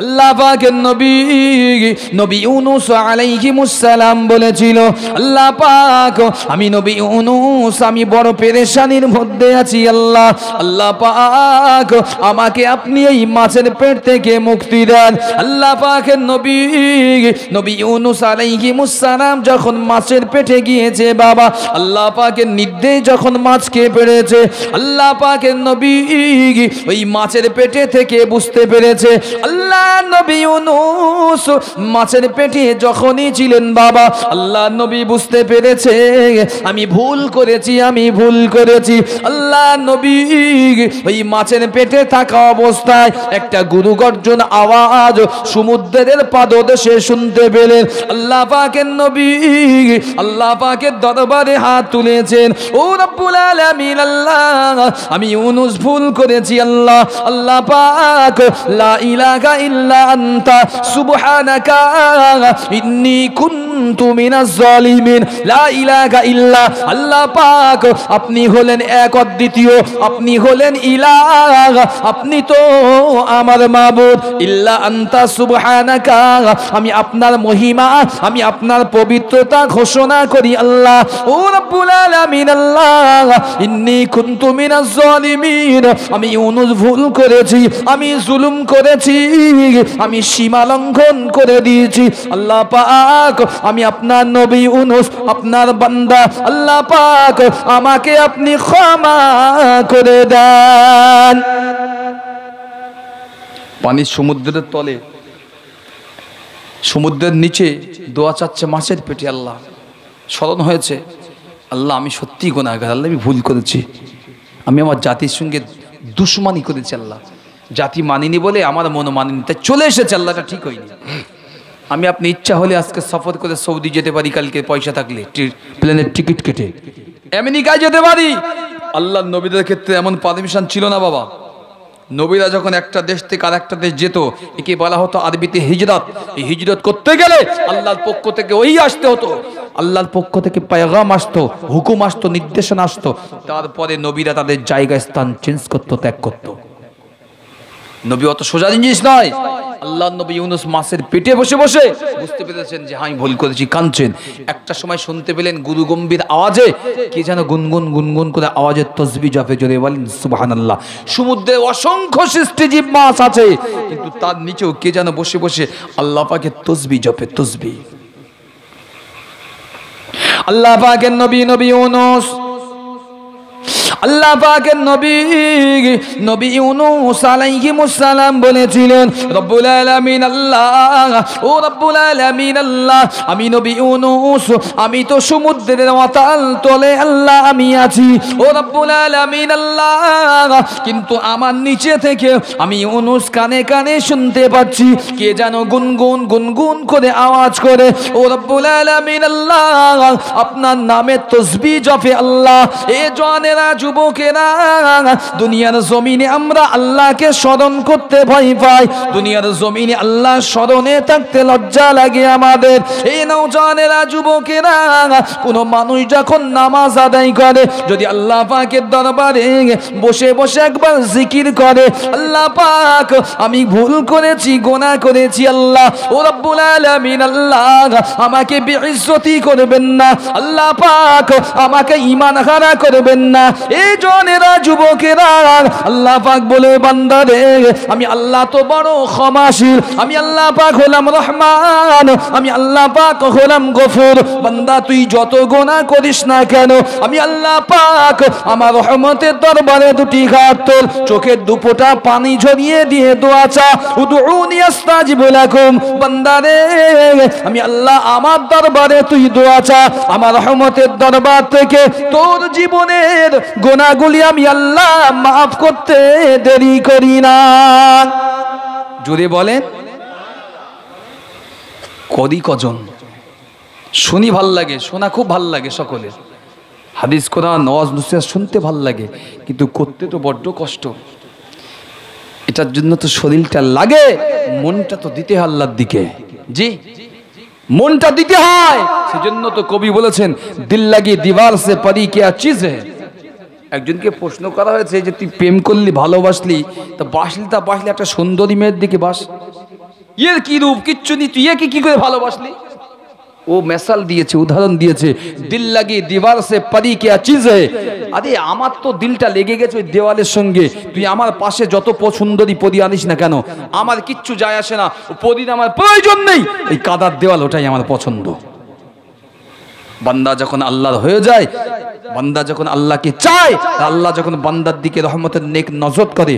আল্লাহ পাকের নবী নবী ইউনূস আলাইহিমুস সালাম বলেছিল, আল্লাহ পাক আমি নবী ইউনূস আমি বড় পেরেশানির মধ্যে আছি আল্লাহ, আল্লাহ পাক আমাকে আপনি এই মাছের পেট থেকে মুক্তি দেন। আল্লাহ পাকের নবী নবী ইউনূস আলাইহিমুস সালাম যখন মাছের পেটে গিয়েছে বাবা, আল্লাহ পাকের নির্দেশ যখন মাছকে পেড়েছে, আল্লাহ পাকের নবী ওই মাছের পেটে থেকে বুঝতে পেরেছে আল্লাহ নবী ইউনূস মাছের পেটে যখনই ছিলেন বাবা, আল্লাহ নবী বুঝতে পেরেছে আমি ভুল করেছি, আমি ভুল করেছি। আল্লাহ নবী ওই মাছের পেটে থাকা অবস্থায় একটা গুরুগর্জন আওয়াজ সমুদ্রের পাদদেশে শুনতে পেলেন। আল্লাহ পাকের নবী আল্লাহ পাকের দরবারে হাত তুলেছেন, ও রব্বুল আলামিন আল্লাহ আমি ইউনূস ভুল করেছি আল্লাহ, আল্লাহ পাক লা ইলাহা ইল্লা আনতা সুবহানাকা ইন্নী কুনতু মিনাজ জালিমিন, লা ইলাহা ইল্লা আল্লাহ পাক আপনি হলেন এক অদ্বিতীয়, আপনি হলেন ইলাহ, আপনি তো আমার মাবুদ, ইল্লা আনতা সুবহানাকা আমি আপনার মহিমা আমি আপনার পবিত্রতা ঘোষণা করি আল্লাহ, ও রব্বুল আলামিন আল্লাহ ইন্নী কুনতু মিনাজ জালিমিন আমি ইউনূস ভুল করেছি, আমি জুলুম করেছি, আমি সীমা লঙ্ঘন করে দিয়েছি আল্লাহ পাক আমি আপনার নবী ইউনূস আপনার বান্দা, আল্লাহ পাক আমাকে আপনি ক্ষমা করে দেন। পানি সমুদ্রের তলে সমুদ্রের নিচে দোয়া চাচ্ছে মাছের পেটে, আল্লাহ স্মরণ হয়েছে আল্লাহ আমি সত্যি গুনাহগার, আল্লাহ আমি ভুল করেছি, আমি আমার জাতির সঙ্গে দুশ্মনী করেছি আল্লাহ, জাতি মানিনি বলে আমার মন মানিনি তাই চলে এসেছে আল্লাহ, এটা ঠিক হয়নি। আমি আপনি ইচ্ছা হলে আজকে সফর করে সৌদি যেতে পারি, কালকে পয়সা থাকলে প্লেনের টিকিট কেটে আমেরিকায় যেতে পারি। আল্লাহ নবীদের ক্ষেত্রে এমন পারমিশন ছিল না বাবা। নবীরা যখন একটা দেশ থেকে আর একটা দেশ যেত একে বলা হতো আরবিতে হিজরত। এই হিজরত করতে গেলে আল্লাহর পক্ষ থেকে ওই আসতে হতো, আল্লাহর পক্ষ থেকে পেগাম আসতো, হুকুম আসতো, নির্দেশনা আসতো, তারপরে নবীরা তাদের জায়গা স্থান চেঞ্জ করতো, ত্যাগ করতো। নবী অত সোজা জিনিস নয়। আল্লাহ নবী ইউনূস মাছের পেটে বসে বসে বুঝতে পেরেছেন যে আমি ভুল করেছি, কাঁদছেন। একটা সময় শুনতে পেলেন গুরু গম্ভীর আওয়াজে কে যেন গুনগুন গুনগুন করে আওয়াজের তসবিহ জপে, জোরে বলেন সুবহানাল্লাহ। সমুদ্রে অসংখ্য সৃষ্টিজীব মাছ আছে, কিন্তু তার নিচেও কে যেন বসে বসে আল্লাহ পাকের তসবিহ জপে, তসবিহ। আল্লাহ পাকের নবী নবী ইউনূস আল্লাহ পাকের নবী নবী ইউনূস আলাইহিমুস সালাম বলেছিলেন, রব্বুল আলামিন আল্লাহ, ও রব্বুল আলামিন আল্লাহ আমি নবী ইউনূস আমি তো সমুদ্রের অতল তলে আল্লাহ আমি আছি, ও রব্বুল আলামিন আল্লাহ কিন্তু আমার নিচে থেকে আমি ইউনূস কানে কানে শুনতে পাচ্ছি কে যেন গুনগুন গুনগুন করে আওয়াজ করে, ও রব্বুল আলামিন আল্লাহ আপনার নামে তসবিহ জপে আল্লাহ। এ জওয়ানেরা যুবকেরা, দুনিয়ার জমিনে আমরা আল্লাহকে স্মরণ করতে ভয় পাই, দুনিয়ার জমিনে আল্লাহ স্মরণে থাকতে লজ্জা লাগে আমাদের। এই নওজওয়ানেরা যুবকেরা, কোন মানুষ যখন নামাজ আদায় করে যদি আল্লাহ পাকের দরবারে বসে বসে একবার জিকির করে, আল্লাহ পাক আমি ভুল করেছি, গুনাহ করেছি আল্লাহ, ও রব্বুল আলামিন আল্লাহ আমাকে বেইজ্জতি করবেন না, আল্লাহ পাক আমাকে ঈমান হারা করবেন না। এই জনেরা যুবকেরা আল্লাহ পাক বলে বান্দারে আমি আল্লাহ তো বড় ক্ষমাশীল, আমি আল্লাহ পাক হলাম রহমান, আমি আল্লাহ পাক হলাম গফুর। বান্দা তুই যত গুনাহ করিস না কেন আমি আল্লাহ পাক আমার রহমতের দরবারে দুটি হাত তোর, চোখের দুপোটা পানি ঝরিয়ে দিয়ে দোয়া চা, উদউনি আস্তাজিব লাকুম। বান্দারে আমি আল্লাহ আমার দরবারে তুই দোয়া চা, আমার রহমতের দরবার থেকে তোর জীবনের গুনাহগুলি আমি আল্লাহ মাফ করতে দেরি করি না। জোরে বলেন করি কজন? শুনি ভাল লাগে, শোনা খুব ভাল লাগে সকলের, হাদিস কোরআন ওয়াজ নসিহত শুনতে ভাল লাগে, কিন্তু করতে তো বড্ড কষ্ট। এটার জন্য তো শরীরটা লাগে, মনটা তো দিতে হয় আল্লাহর দিকে। জি, মনটা দিতে হয়। সেজন্য তো কবি বলেছেন দিল লাগি দিওয়ার সে পরি কিয়া চিজ হ্যায়। একজনকে প্রশ্ন করা হয়েছে যে তুই প্রেম করলি, ভালোবাসলি, তা বাসলি একটা সুন্দরী মেয়ের দিকে বাস, এর কি রূপ কিচ্ছু নেই, তুই একে কি করে ভালোবাসলি? ও মেসাল দিয়েছে, উদাহরণ দিয়েছে, দিল লাগি দিওয়ার সে পরি কে চিজ হে। আরে আমার তো দিলটা লেগে গেছে ওই দেওয়ালের সঙ্গে, তুই আমার পাশে যত সুন্দরী পরি আনিস না কেন, আমার কিচ্ছু যায় আসে না, পরির আমার প্রয়োজন নেই, এই কাদার দেওয়াল ওটাই আমার পছন্দ। বান্দা যখন আল্লাহর হয়ে যায়, বান্দা যখন আল্লাহকে চায়, আল্লাহ যখন বান্দার দিকে রহমতের নেক নজর করে,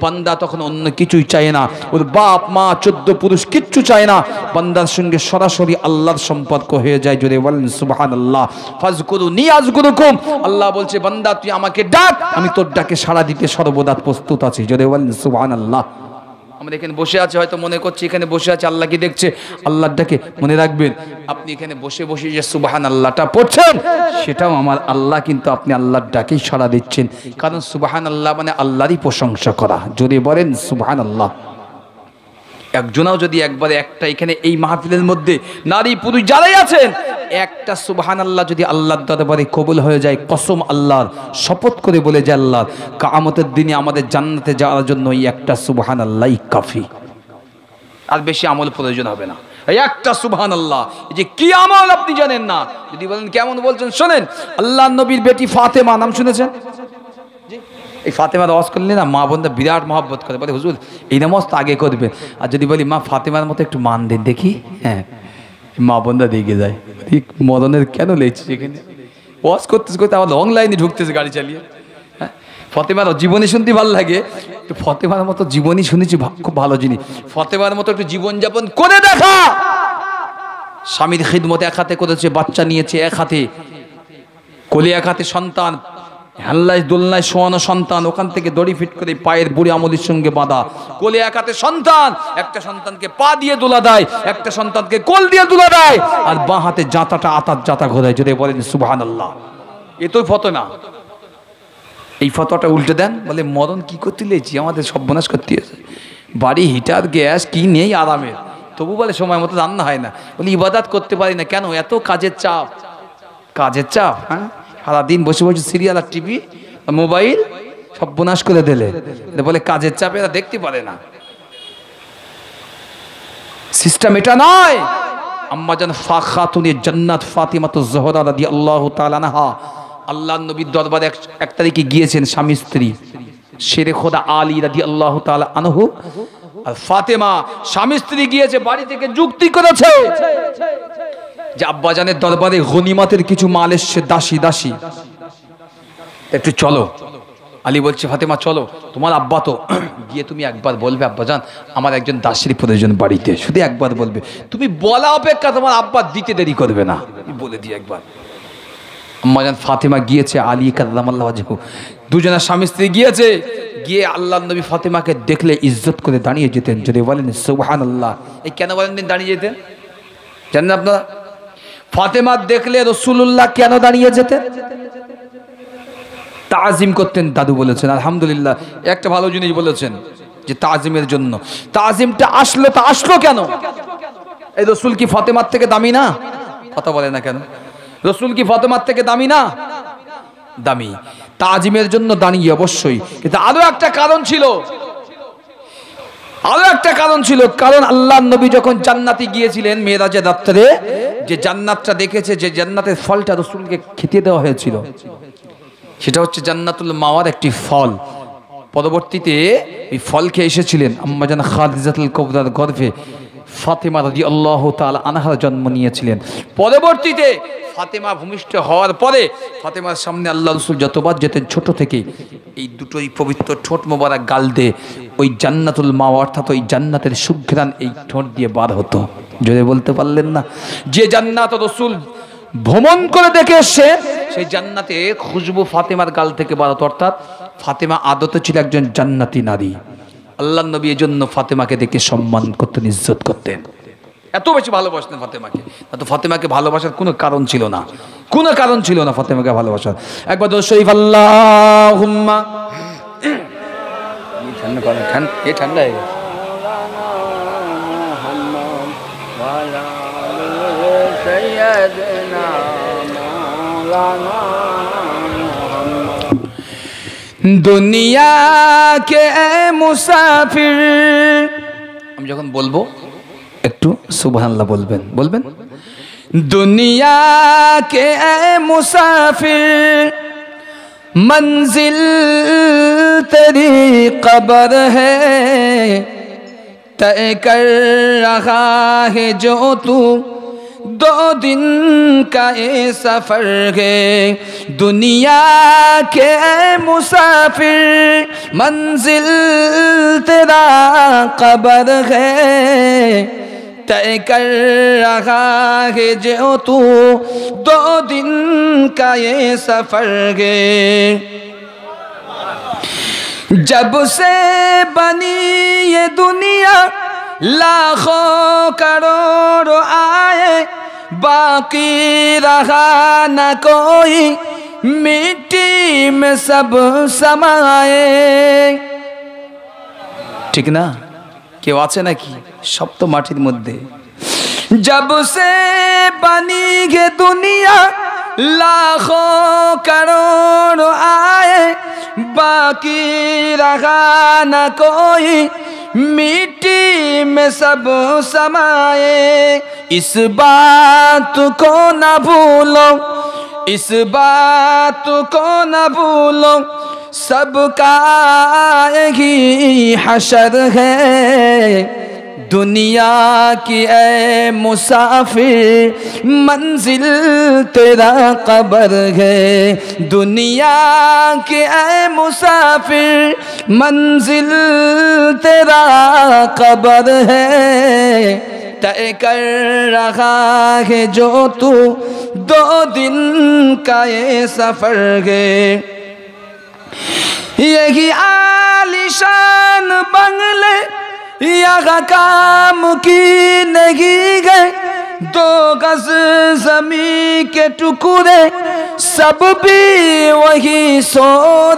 বান্দা তখন অন্য কিছুই চায় না, ওর বাপ মা 14 পুরুষ কিচ্ছু চায় না, বান্দার সঙ্গে সরাসরি আল্লাহর সম্পর্ক হয়ে যায়। জোরে বলেন সুবহানাল্লাহ। ফাজকুরুনি আযকুরুকুম, আল্লাহ বলছে বান্দা তুই আমাকে ডাক, আমি তোর ডাকে সাড়া দিতে সর্বদা প্রস্তুত আছি। জোরে বলেন সুবহানাল্লাহ। আমরা এখানে বসে আছি, হয়তো মনে করছি এখানে বসে আছে আল্লাহ কি দেখছে, আল্লাহর ডাকে মনে রাখবেন আপনি এখানে বসে বসে যে সুবহানাল্লাহটা পড়ছেন সেটাও আমার আল্লাহ, কিন্তু আপনি আল্লাহর ডাকেই সাড়া দিচ্ছেন, কারণ সুবহানাল্লাহ মানে আল্লাহরই প্রশংসা করা। যদি বলেন সুবহানাল্লাহ। একজনাও যদি একবারে একটা এখানে এই মাহফিলের মধ্যে নারী পুরুষ যারাই আছেন, একটা সুবহানাল্লাহ যদি আল্লাহর দরবারে কবুল হয়ে যায়, কসম আল্লাহর, শপথ করে বলে যে আল্লাহ কিয়ামতের দিনে আমাদের জান্নাতে যাওয়ার জন্য এই একটা সুবহানাল্লাহই কাফি, আর বেশি আমল প্রয়োজন হবে না। এই একটা সুবহানাল্লাহ, এই যে কি আমল আপনি জানেন না, যদি বলেন কেমন বলছেন শোনেন। আল্লাহর নবীর বেটি ফাতেমা, নাম শুনেছেন? এই ফাতেমার আওয়াজ করলে না মা বোনরা বিরাট মহব্বত করে, বলে হুজুর এই নামাজ তো আগে করবেন, আর যদি বলি মা ফাতেমার মতো একটু মান দেন দেখি, হ্যাঁ মা বোনরা দেখে যায় মদনের কেন লেগেছে এখানে, ওয়াজ করতেছে করতে আমার লং লাইনে ঢুকতেছে গাড়ি চালিয়ে। হ্যাঁ ফতেমার জীবনী শুনতে ভালো লাগে, একটু ফতেমার মতো জীবনী শুনেছি, খুব ভালো জিনিস। ফতেমার মতো একটু জীবনযাপন করে দেখা, স্বামীর খিদমত এক হাতে করেছে, বাচ্চা নিয়েছে এক হাতে, কোলে এক হাতে সন্তান, হাল্লায় দোলনায় শোয়ানো সন্তান, ওখান থেকে দড়ি ফিট করে পায়ের বুড়ি আমলির সঙ্গে বাঁধা, কোলে এক হাতে সন্তান, একটা সন্তানকে পা দিয়ে দোলা দেয়, একটা সন্তানকে কোল দিয়ে দোলা দেয়, আর বাঁ হাতে জাঁতাটা আতার জাঁতা ঘোরায়। যদি বলেন সুবহানাল্লাহ। এ তো ফতোয়া না, এই ফতোয়াটা উল্টে দেন, বলে মরণ কি করতে লেছি, আমাদের সর্বনাশ করতে আছে, বাড়ি হিটার গ্যাস কি নেই আরামের, তবু বলে সময় মতো রান্না হয় না, বলে ইবাদত করতে পারি না কেন, এত কাজের চাপ, কাজের চাপ। হ্যাঁ সারাদিন বসে বসে সিরিয়াল আর টিভি মোবাইল সর্বনাশ করে দিলে, বলে কাজের চাপে এরা দেখতে পারে না। সিস্টেম এটা নয়। আম্মাজান খাতুনে জান্নাত ফাতিমাতুজ জোহরা রাদিয়াল্লাহু তাআলা আনহা আল্লাহর নবীর দরবারে এক তারিখে গিয়েছেন, স্বামী স্ত্রী, শেরে খোদা আলী রাদিয়াল্লাহু তাআলা আনহু আর ফাতেমা স্বামী স্ত্রী গিয়েছে, বাড়ি থেকে যুক্তি করেছে যে আব্বাজানের দরবারে গনিমতের কিছু মাল এসছে, দাসী দাসী, একটু চলো। আলী বলছে ফাতেমা চলো, তোমার আব্বা তো, গিয়ে তুমি একবার বলবে আব্বাজান আমার একজন দাসীর প্রয়োজন বাড়িতে, শুধু একবার বলবে, তুমি বলা অপেক্ষা তোমার আব্বা দিতে দেরি করবে না, বলে দিয়ে একবার। আম্মাজান ফাতেমা গিয়েছে, আলী কাররামাল্লাহু ওয়াজহু দুজনের স্বামী স্ত্রী গিয়েছে, গিয়ে আল্লাহর নবী ফাতেমাকে দেখলে ইজ্জত করে দাঁড়িয়ে যেতেন। যদি বলেন সুবহানাল্লাহ। এই কেন বলেন দাঁড়িয়ে যেতেন জানেন আপনারা? ফাতেমা দেখলে রাসূলুল্লাহ কেন দাঁড়িয়ে যেতেন? তাজিম করতেন। দাদু বলেছেন আলহামদুলিল্লাহ, একটা ভালো জিনিস বলেছেন যে তাজিমের জন্য। তাজিমটা আসলো কেন? এই রাসূল কি ফাতেমার থেকে দামি না? কথা বলে না কেন? রাসূল কি ফাতেমার থেকে দামি না? দামি। তাজিমের জন্য দাঁড়িয়ে অবশ্যই, কিন্তু আরো একটা কারণ ছিল, কারণ আল্লাহর নবী যখন জান্নাতে গিয়েছিলেন মেরাজের রাত্রে, যে জান্নাতটা দেখেছে, যে জান্নাতের ফলটা রাসূলকে খেতে দেওয়া হয়েছিল, সেটা হচ্ছে জান্নাতুল মাওয়ার একটি ফল। পরবর্তীতে এই ফল খেয়ে এসেছিলেন আম্মাজান খাদিজাতুল কুবরার গর্ভে ফাতেমা রাদিয়াল্লাহু তাআলা আনহার জন্ম নিয়েছিলেন। পরবর্তীতে ফাতেমা ভূমিষ্ঠ হওয়ার পরে ফাতেমার সামনে আল্লাহ রাসূল যতবার যেতেন ছোট থেকে এই দুটোই পবিত্র ঠোঁট মোবারক গাল দিয়ে ওই জান্নাতুল মাওয়া অর্থাৎ ওই জান্নাতের সুঘ্রাণ এই ঠোঁট দিয়ে বার হতো। যদি বলতে পারলেন না, যে জান্নাত রাসূল ভ্রমণ করে দেখে এসছে সেই জান্নাতে খুশবু ফাতেমার গাল থেকে বার হতো, অর্থাৎ ফাতেমা আদতে ছিল একজন জান্নাতি নারী। আল্লাহর নবী এই জন্য ফাতেমাকে দেখে সম্মান করতেন, ইজ্জত করতেন, এত বেশি ভালোবাসতেন ফাতেমাকে। তো ফাতেমাকে ভালোবাসার কোনো কারণ ছিল না, ফাতেমাকে ভালোবাসার। একবার দরুদ শরীফ আল্লাহুম্মা ঠান্ডা হয়ে গেছে। দুনিয়া কে মুসাফির, আমি যখন বলবো একটু সুবহানাল্লাহ বলবেন বলবেন। दुनिया के ऐ मुसाफिर मंजिल तेरी कब्र है, तय कर रहा है जो तू 2 दिन का ये सफर है। दुनिया के ऐ मुसाफिर मंजिल तेरा कब्र है, तय कर रहा है जो तू 2 दिन का ये सफर है। जब से बनी ये दुनिया लाखों करोड़ों आए, बाकी रहा न कोई, मिट्टी में सब समाए। ठीक ना? কেউ আছে নাকি? সব তো মাটির মধ্যে। जब से बनी ये दुनिया लाखों करोड़ों आए, बाकी रहा न कोई, मिट्टी में सब समाए। इस बात को न भूलो, इस बात को न भूलो, सबका ही हशर है। दुनिया की ऐ मुसाफिर मंजिल तेरा कब्र है। दुनिया की ऐ मुसाफिर मंजिल तेरा कब्र है, तय कर रहा है जो तू 2 दिन का ये सफर है। यही आलीशान बंगले यहाँ काम की नहीं गए, 2 गज जमीन के टुकड़े सब भी वही सो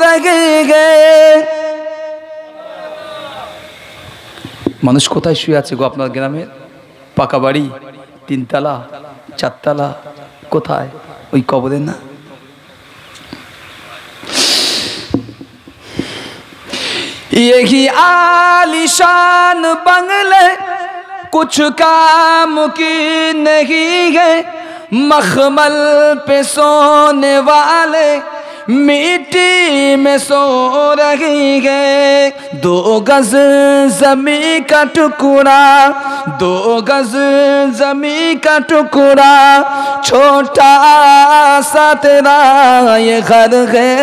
रहे गए। মানুষ কোথায় শুয়ে আছে গো আপনার গ্রামের? পাকা বাড়ি, 3 তলা 4 তলা, কোথায়? ওই কবরে না? यही आलीशान बंगले कुछ काम की नहीं है, मखमल पे सोने वाले मिट्टी में सो रही है। 2 गज जमीन का टुकड़ा, 2 गज जमीन का टुकड़ा, छोटा सा तेरा ये घर है।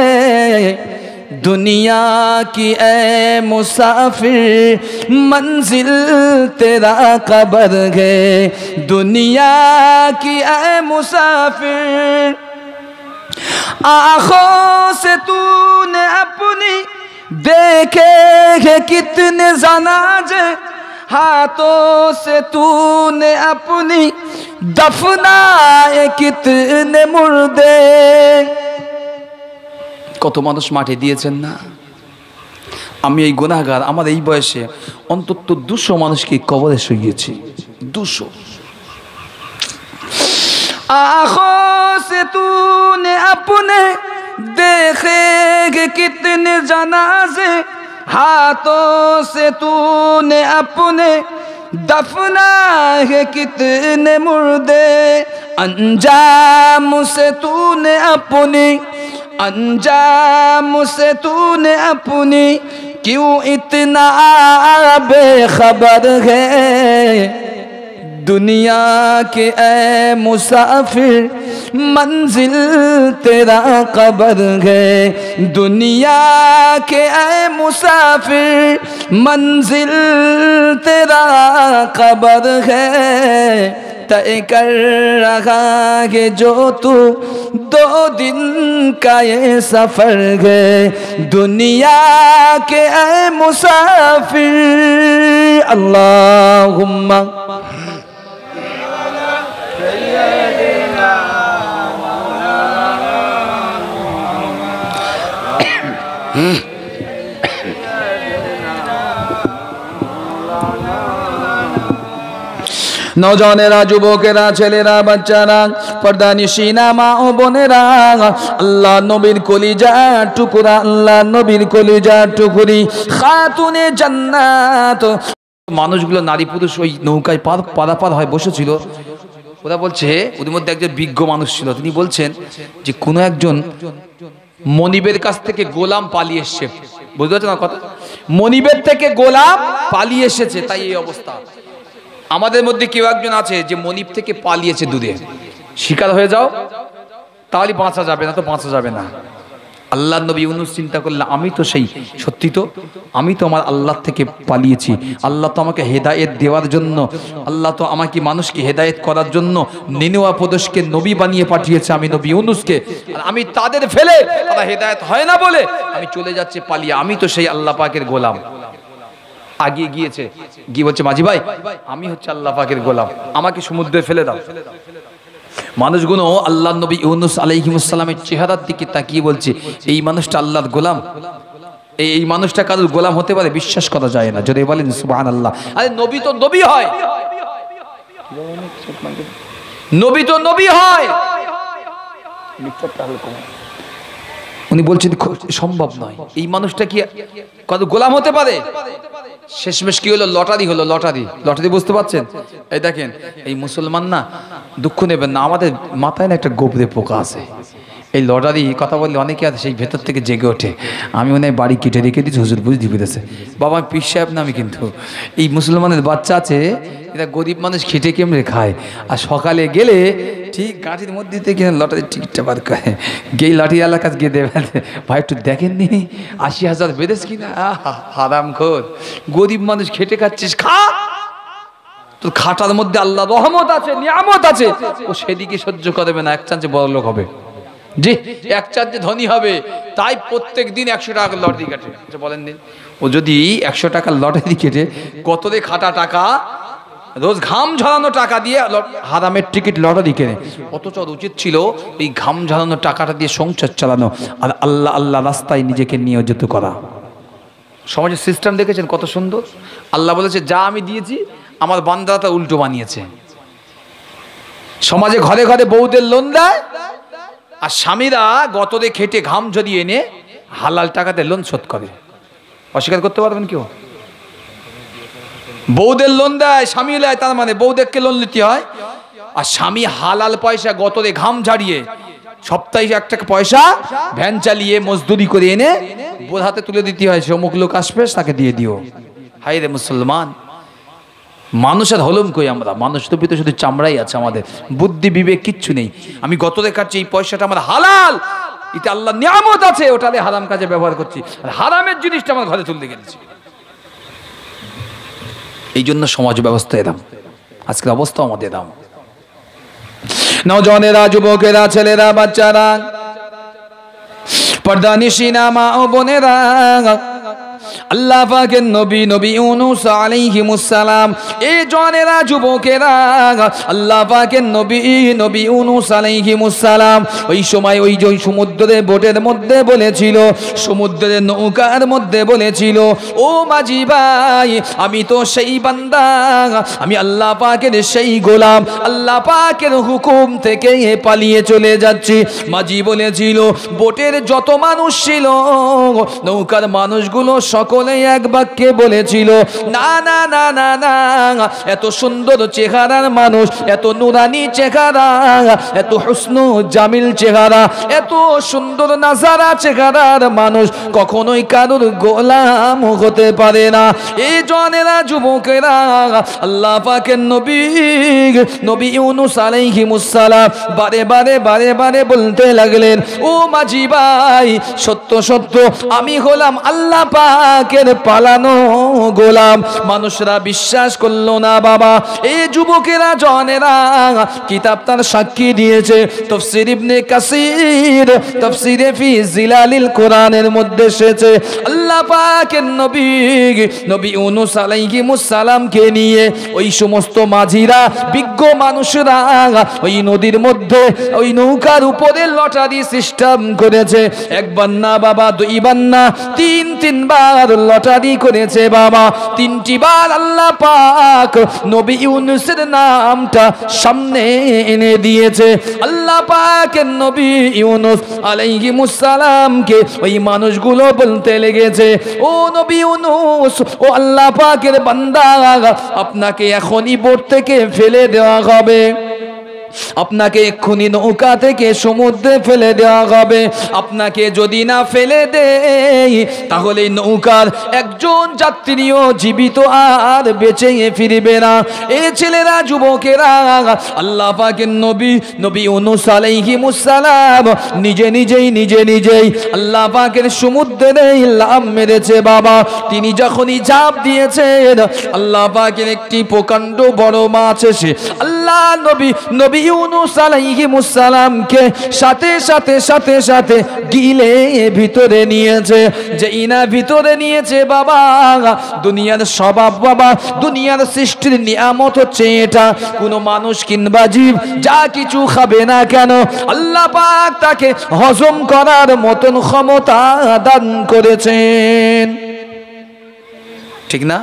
दुनिया की ऐ मुसाफिर मंजिल तेरा कब्र है। दुनिया की ऐ मुसाफिर आँखों से तूने अपनी देखे है कितने जनाजे, हाथों से तूने अपनी दफनाए कितने मुर्दे। কত মানুষ মাটি দিয়েছেন না? আমি এই গুনাহগার, আমার এই বয়সে অন্তত 200 মানুষকে কবরে শুইয়েছি। 200। आँखों से तूने अपने देखे कितने जनाजे, हाथों से तूने अपने दफना है कितने मुर्दे। अंजाम से तूने अपनी, अंजाम से तूने अपनी क्यों इतना बेखबर है। दुनिया के ऐ मुसाफिर मंजिल तेरा कब्र है। दुनिया के ऐ मुसाफिर मंजिल तेरा कब्र है, तय कर रहा है जो तू 2 दिन का ये सफर है। दुनिया के ऐ मुसाफिर अल्लाहुम्मा नौजवानेरा, যুবকেরা, ছেলেরা, বাচ্চারা, পর্দানিশিনা মা ও বোনেরা, আল্লাহ নবীর কলিজার টুকরা, আল্লাহ নবীর কলিজার টুকরি, খাতুনে জান্নাত মানুষগুলো নারী পুরুষ ওই নৌকায় পারাপার হয় বসেছিল। ওরা বলছে, ওদের মধ্যে একজন বিজ্ঞ মানুষ ছিল, তিনি বলছেন যে কোনো একজন মনিবের কাছ থেকে গোলাম পালিয়ে এসছে। বুঝতে পারছেন না কথা? মনিবের থেকে গোলাম পালিয়ে এসেছে, তাই এই অবস্থা। আমাদের মধ্যে কেউ একজন আছে যে মনিব থেকে পালিয়েছে দূরে, শিকার হয়ে যাও, তাহলে বাঁচা যাবে না, তো বাঁচা যাবে না। আল্লাহ নবী ইউনূস চিন্তা করলেন, আমি তো সেই, সত্যি তো আমি তো আমার আল্লাহ থেকে পালিয়েছি। আল্লাহ তো আমাকে হেদায়েত দেওয়ার জন্য, আল্লাহ তো আমাকে মানুষকে হেদায়েত করার জন্য নিনুয়া প্রদেশকে নবী বানিয়ে পাঠিয়েছে, আমি নবী ইউনূসকে। আর আমি তাদের ফেলে, তারা হেদায়েত হয় না বলে আমি চলে যাচ্ছি পালিয়ে। আমি তো সেই আল্লাহ পাকের গোলাম। আগিয়ে গিয়েছে, গিয়ে বলছে, মাঝি ভাই আমি হচ্ছে আল্লাহ পাকের গোলাম, আমাকে সমুদ্রে ফেলে দাও। মানুষগুলো আল্লাহ নবী ইউনূস আলাইহিস সালামের চেহারার দিকে তাকিয়ে বলছে, এই মানুষটা আল্লাহর গোলাম? এই মানুষটা কারোর গোলাম হতে পারে? বিশ্বাস করা যায় না। যদি বলেন সুবহানাল্লাহ। আরে নবী তো নবী হয়, নবী তো নবী হয়। উনি বলছেন সম্ভব নয়, এই মানুষটা কি কারোর গোলাম হতে পারে? শেষমেশ কি হলো? লটারি হলো। লটারি বুঝতে পারছেন? এই দেখেন, এই মুসলমান না, দুঃখ নেবেন না, আমাদের মাথায় না একটা গোবরে পোকা আছে। এই লটারি কথা বললে অনেকে আছে সেই ভেতর থেকে জেগে ওঠে, আমি মনে হয় বাড়ি কেটে রেখে দিচ্ছি, হুজুর বুঝতে পেরেছে। বাবা পীর সাহেব না আমি, কিন্তু এই মুসলমানের বাচ্চা আছে, এরা গরিব মানুষ খেটে কেমড়ে খায়, আর সকালে গেলে ঠিক গাড়ির মধ্যে থেকে লটারির টিকিটটা বার করে, গেই লটারিওয়ালার কাছে গিয়ে দেবে, ভাই একটু দেখেননি ৮০,০০০ বেঁধেছে কিনা। হারামখোর, গরিব মানুষ খেটে খাচ্ছিস, খা, তোর খাটার মধ্যে আল্লাহ রহমত আছে, নিয়ামত আছে, ও সেদিকে সহ্য করবে না, এক চান্সে বড়লোক হবে, জি এক চান্সে ধনী হবে। তাই প্রত্যেক দিন ১০০ টাকা লটারি কাটে। বলেন দিন, ও যদি ১০০ টাকার লটারি কেটে কত দিয়ে খাটা টাকা, রোজ ঘাম ঝরানো টাকা দিয়ে হারামের টিকিট লটারি কেনে, অথচ উচিত ছিল এই ঘাম ঝরানো টাকাটা দিয়ে সংসার চালানো আর আল্লাহ আল্লাহ রাস্তায় নিজেকে নিয়োজিত করা। সমাজের সিস্টেম দেখেছেন কত সুন্দর? আল্লাহ বলেছে, যা আমি দিয়েছি আমার বান্দারা তা উল্টো বানিয়েছে। সমাজে ঘরে ঘরে বউদের লোন দেয়, আর স্বামীরা গতরে খেটে ঘাম ঝরিয়ে এনে হালাল টাকাতে লোন শোধ করে। অস্বীকার করতে পারবেন কেউ? বউদের লোন দেয়, স্বামী দেয়, তার মানে বউদেরকে লোন নিতে হয়, আর স্বামী হালাল পয়সা গতরে ঘাম ঝাড়িয়ে সপ্তাহে ১ টাকা পয়সা ভ্যান চালিয়ে মজদুরি করে এনে বোর হাতে তুলে দিতে হয়, অমুক লোক আসবে তাকে দিয়ে দিও। হায় রে মুসলমান, মানুষের হলম কই আমরা? মানুষ তো ভিতরে শুধু চামড়াই আছে, আমাদের বুদ্ধি বিবেক কিচ্ছু নেই। আমি গত দেখাচ্ছি এই পয়সাটা আমার হালাল, এতে আল্লাহ নিয়ামত আছে, ওটাতে হারাম কাজে ব্যবহার করছি, আর হারামের জিনিসটা আমার ঘরে তুলতে গেছি। এই জন্য সমাজ ব্যবস্থা এরকম, আজকের অবস্থা আমাদের এরকম। নওজওয়ানেরা, যুবকেরা, ছেলেরা, বাচ্চারা, পর্দানিশিনা মা ও বোনেরা, আল্লাহ পাকের নবী নবী ইউনূস আলাইহিস সালাম, এই জওয়ানেরা, যুবকেরা, আল্লাহ পাকের নবী নবী ইউনূস আলাইহিস সালাম ওই সময় ওই যে সমুদ্রের বোটের মধ্যে বলেছিল, সমুদ্রের নৌকার মধ্যে বলেছিল, ও মাঝি ভাই আমি তো সেই বান্দা, আমি আল্লাহ পাকের সেই গোলাম, আল্লাহ পাকের হুকুম থেকে পালিয়ে চলে যাচ্ছি। মাঝি বলেছিল, বোটের যত মানুষ ছিল, নৌকার মানুষগুলো সকলে এক বাক্যে বলেছিল, না না না না না, এত সুন্দর চেহারার মানুষ, এত নুরানি চেহারা, এত হুসনু জামিল চেহারা, এত সুন্দর নাজারা চেহারার মানুষ কখনোই কারোর গোলাম হতে পারে না। এই জওয়ানেরা, যুবকেরা, আল্লাহ পাকের নবী নবী ইউনূস আলাইহিস সালাম বারে বারে বারে বারে বলতে লাগলেন, ও মাঝি ভাই সত্য সত্য আমি হলাম আল্লাহ পাকের পালানো গোলাম। মানুষরা বিশ্বাস করলো না বাবা। এই যুবকেরা, জওয়ানেরা, কিতাব তার সাক্ষী দিয়েছে। তাফসীর ইবনে কাসির তাফসীরে ফি জিলালিল কোরআনের মধ্যে এসেছে, আল্লাহ পাকের নবী নবী ইউনূস আলাইহিস সালামকে নিয়ে ওই সমস্ত মাঝিরা, বিজ্ঞ মানুষরা ওই নদীর মধ্যে ওই নৌকার উপরে লটারি সিস্টেম করেছে। একবার না বাবা, দুইবার না, তিনবার বার লটারি করেছে বাবা, 3টি বার আল্লাহ পাক নবী ইউনূসের নামটা সামনে এনে দিয়েছে। আল্লাহ পাকের নবী ইউনূস আলাইহিস সালামকে ওই মানুষগুলো বলতে লেগেছে, ও নবী ইউনূস, ও আল্লাহ পাকের বান্দা, আপনাকে এখনই বোট থেকে ফেলে দেওয়া হবে, আপনাকে এক্ষুনি নৌকা থেকে সমুদ্রে ফেলে দেওয়া হবে। আপনাকে যদি না ফেলে দেয় তাহলে নৌকার একজন যাত্রীও জীবিত আর বেঁচে ফিরবে না। এই ছেলেরা, যুবকেরা, আল্লাহ পাকের নবী ইউনূস আলাইহিস সালাম নিজেই আল্লাহ পাকের সমুদ্রে লাফ মেরেছে বাবা। তিনি যখনই ঝাঁপ দিয়েছেন, আল্লাহ পাকের একটি প্রকাণ্ড বড় মাছ এসে আল্লাহ নবী ইউনূস আলাইহিস সালামকে সাথে গিলে ভিতরে নিয়েছে। যে ইনা ভিতরে নিয়েছে বাবা, দুনিয়ার স্বভাব বাবা, দুনিয়ার সৃষ্টির নিয়ামত হচ্ছে এটা, কোনো মানুষ কিংবা জীব যা কিছু খাবে না কেন, আল্লাহ পাক তাকে হজম করার মতন ক্ষমতা দান করেছেন, ঠিক না?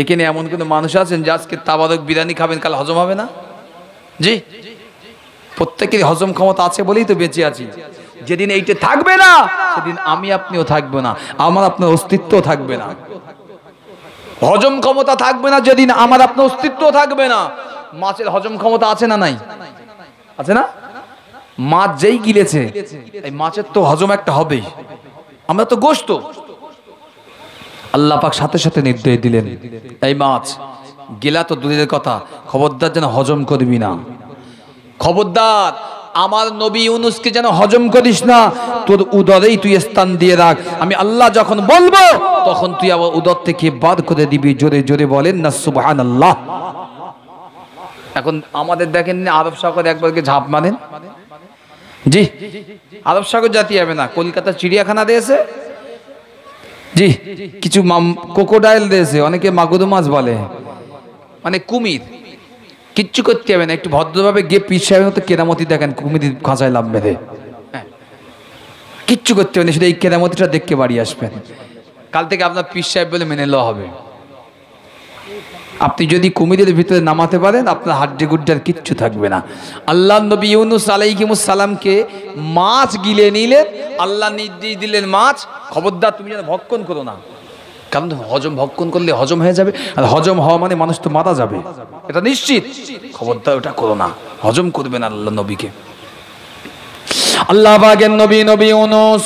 এখানে এমন কোনো মানুষ আছেন যে আজকে তাবারক বিরিয়ানি খাবেন, কাল হজম হবে না? জি, প্রত্যেকের হজম ক্ষমতা আছে বলেই তো বেঁচে আছি। যেদিন এইটা থাকবে না, সেদিন আমি আপনিও থাকবো না, আমার আপনার অস্তিত্ব থাকবে না। হজম ক্ষমতা থাকবে না যেদিন, আমার আপনার অস্তিত্ব থাকবে না। মাছের হজম ক্ষমতা আছে না নাই? আছে না? মাছ যেই গিলেছে, এই মাছের তো হজম একটা হবেই। আমরা তো গোশত। আল্লাহ পাক সাথে নির্দেশ দিলেন, এই মাছ গিলা তো দূরের কথা, খবরদার যেন হজম করবি না, খবরদার আমার নবী ইউনূসকে যেন হজম করিস না, তোর উদরেই তুই স্থান দিয়ে রাখ। আমি আল্লাহ যখন বলবো তখন তুই আবার উদর থেকে বার করে দিবি। জোরে বলেন না সুবহানাল্লাহ। এখন আমাদের দেখেন আরব সাগরে একবারকে ঝাঁপ মারেন, জি, আরব সাগর জাতি হবে না, কলকাতা চিড়িয়াখানা দিয়েছে, জি, কিছু ক্রোকোডাইল দিয়েছে, অনেকে মাগুর মাছ বলে, মানে কুমির, কিচ্ছু করতে হবে না, একটু ভদ্রভাবে গিয়ে পীর সাহেবের মতো কেরামতি দেখেন, কুমির খাঁচায় লাভ বেঁধে, কিচ্ছু করতে হবে না, শুধু এই কেরামতিটা দেখতে বাড়ি আসবেন। কাল থেকে আপনার পীর সাহেব বলে মেনে নেওয়া হবে। আপনি যদি কুমিরের ভিতরে নামাতে পারেন, আপনার হাড্ডি গুড্ডি আর কিচ্ছু থাকবে না। আল্লাহ নবী ইউনূস আলাইহিস সালামকে মাছ গিলে নিলেন, আল্লাহ নির্দেশ দিলেন মাছ খবরদার তুমি যেন ভক্ষণ করো না, কারণ ভক্ষণ করলে হজম হয়ে যাবে, আর হজম হওয়া মানে মানুষ তো মারা যাবে, এটা নিশ্চিত। খবরদার ওটা করো না, হজম করবে না আল্লাহ নবীকে। আল্লাহ পাকের নবী ইউনূস,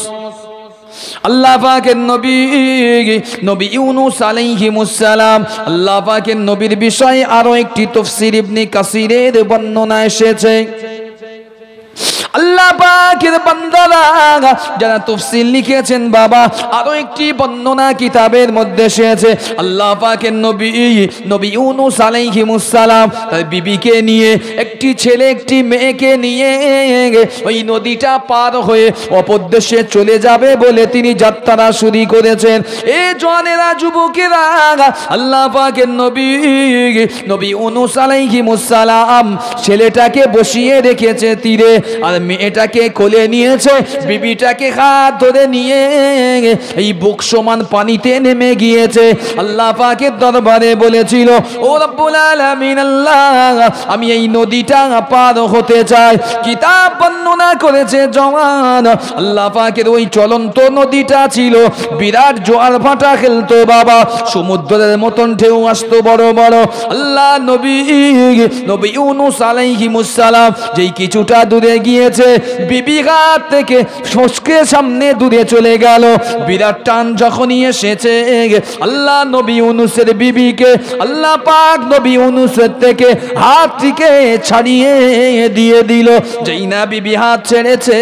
আল্লাহ পাকের নবী ইউনূস আলাইহিস সালাম, আল্লাহ পাকের নবীর বিষয়ে আরো একটি তাফসীর ইবনে কাসিরের বর্ণনা এসেছে। আল্লাহ পাকের বান্দারা যারা তাফসীর লিখেছেন বাবা, আরো একটি বর্ণনা কিতাবের মধ্যে এসেছে, আল্লাহ পাকের নবী ইউনূস আলাইহিস সালাম তার বিবিকে নিয়ে, একটি ছেলে একটি মেয়েকে নিয়ে ওই নদীটা পার হয়ে অপর দেশে চলে যাবে বলে তিনি যাত্রা শুরু করেছেন। এই জওয়ানেরা, যুবকেরা, আল্লাহ পাকের নবী ইউনূস আলাইহিস সালাম ছেলেটাকে বসিয়ে রেখেছে তীরে, আর মেয়েটাকে কোলে নিয়েছে, বিবিটাকে হাত ধরে নিয়ে এই বুক সমান পানিতে নেমে গিয়েছে। আল্লাহ পাকের দরবারে বলেছিল, ও রব্বুল আলামিন আল্লাহ, আমি এই নদীটা পার হতে চাই। কিতাব বর্ণনা করেছে জওয়ান, আল্লাহ পাকের ওই চলন্ত নদীটা ছিল, বিরাট জোয়ার ভাটা খেলতো বাবা, সমুদ্রের মতন ঢেউ আসতো বড় বড়। আল্লাহ নবী ইউনূস আলাইহিস সালাম যেই কিছুটা দূরে গিয়েছে, বিবি ঘাট থেকে ফসকে সামনে দূরে চলে গেল। বিরাট টান যখনই এসেছে, আল্লাহ নবী ইউনূসের বিবিকে আল্লাহ পাক নবী ইউনূসের থেকে হাতটিকে ছাড়িয়ে দিয়ে দিল। যেই না বিবি হাত ছেড়েছে,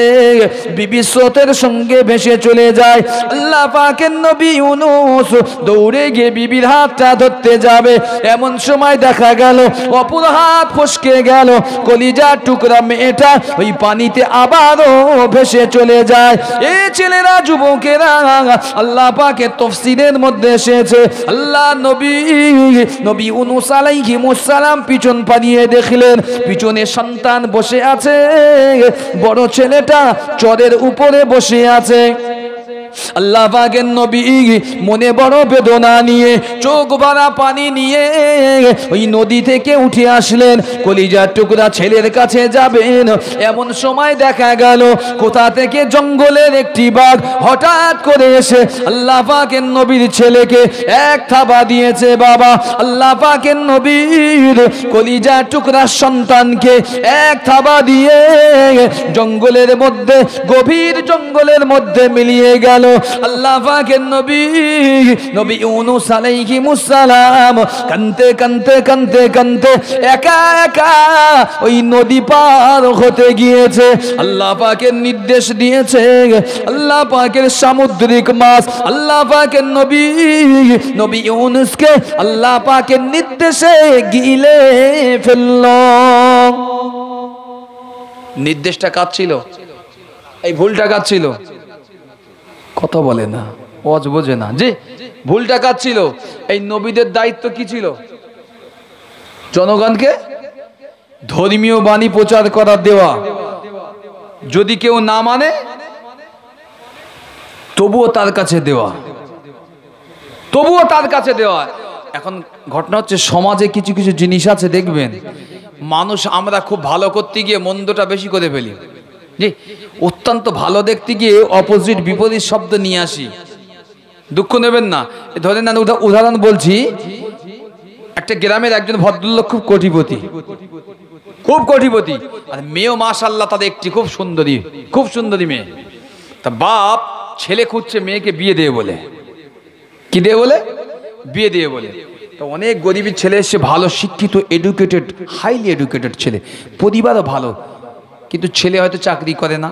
বিবি স্রোতের সঙ্গে ভেসে চলে যায়। আল্লাহ পাকের নবী ইউনূস দৌড়ে গিয়ে বিবির হাতটা ধরতে যাবে, এমন সময় দেখা গেল অপর হাত ফসকে গেল, কলিজার টুকরা মেয়েটা ওই পানিতে আবারও ভেসে চলে যায়। এই ছেলেরা, যুবকেরা, আল্লাহ পাকের তাফসীরের মধ্যে এসেছে, আল্লাহ নবী ইউনূস আলাইহিস সালাম পিছন পাড়িয়ে দেখলেন, পিছনে সন্তান বসে আছে, বড় ছেলেটা চরের উপরে বসে আছে। আল্লাহ পাকের নবী মনে বড় বেদনা নিয়ে চোখ ভরা পানি নিয়ে ওই নদী থেকে উঠে আসলেন, কলিজার টুকরা ছেলের কাছে যাবেন। এমন সময় দেখা গেল কোথা থেকে জঙ্গলের একটি বাঘ হঠাৎ করে এসে আল্লাহ পাকের নবীর ছেলেকে এক থাবা দিয়েছে। বাবা, আল্লাহ পাকের নবীর কলিজার টুকরা সন্তানকে এক থাবা দিয়ে জঙ্গলের মধ্যে, গভীর জঙ্গলের মধ্যে মিলিয়ে গেল। আল্লাহ পাকের নবী ইউনূস আলাইহিস সালাম কানতে কানতে কানতে কানতে একা একা ওই নদী পার হতে গিয়েছে। আল্লাহ পাকের নির্দেশ দিয়েছে, আল্লাহ পাকের সামুদ্রিক মাছ আল্লাহ পাকের নবী ইউনূসকে আল্লাহ পাকের নির্দেশে গিলে ফেলল। নির্দেশটা কার ছিল? এই ভুলটা কার ছিল? কথা বলে না, ওয়াজ বোঝে না। যে ভুলটা কার ছিল? এই নবীদের দায়িত্ব কি ছিল? জনগণকে ধর্মীয় বাণী প্রচার করা, দেওয়া। যদি কেউ না মানে তবুও তার কাছে দেওয়া, তবুও তার কাছে দেওয়া। এখন ঘটনা হচ্ছে সমাজে কিছু কিছু জিনিস আছে দেখবেন, মানুষ আমরা খুব ভালো করতে গিয়ে মন্দটা বেশি করে ফেলি। জি, অত্যন্ত ভালো দেখতে গিয়ে অপোজিট বিপরীত শব্দ নিয়ে আসি। দুঃখ নেবেন না, ধরেন না, উদাহরণ বলছি। একটা গ্রামের একজন ভদ্রলোক খুব কোটিপতি, খুব কোটিপতি, আর মেয়েও মাশাআল্লাহ তাদের একটি খুব সুন্দরী মেয়ে। তা বাপ ছেলে খুঁজছে মেয়েকে বিয়ে দেবে বলে। কি দেবে বলে? বিয়ে দেবে বলে। তো অনেক গরিবের ছেলে এসে, ভালো শিক্ষিত, এডুকেটেড, হাইলি এডুকেটেড ছেলে, পরিবারও ভালো, কিন্তু ছেলে হয়তো চাকরি করে না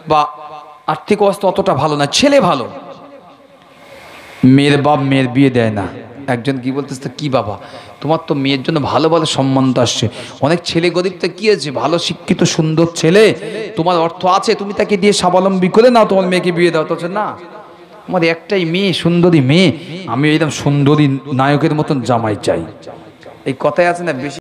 বা আর্থিক অবস্থা অতটা ভালো না, ছেলে ভালো। মেয়ের বাপ মেয়ের বিয়ে দেয় না। একজন কি বলতেছে, কি বাবা তোমার তো মেয়ের জন্য ভালো ভালো সম্বন্ধ আসছে, অনেক ছেলে গরিব, তো কি আছে, ভালো শিক্ষিত সুন্দর ছেলে, তোমার অর্থ আছে, তুমি তাকে দিয়ে স্বাবলম্বী করে নাও, তোমার মেয়েকে বিয়ে দাও। তো না, আমার একটাই মেয়ে, সুন্দরী মেয়ে, আমি একদম সুন্দরী নায়কের মতন জামাই চাই। এই কথাই আছে না, বেশি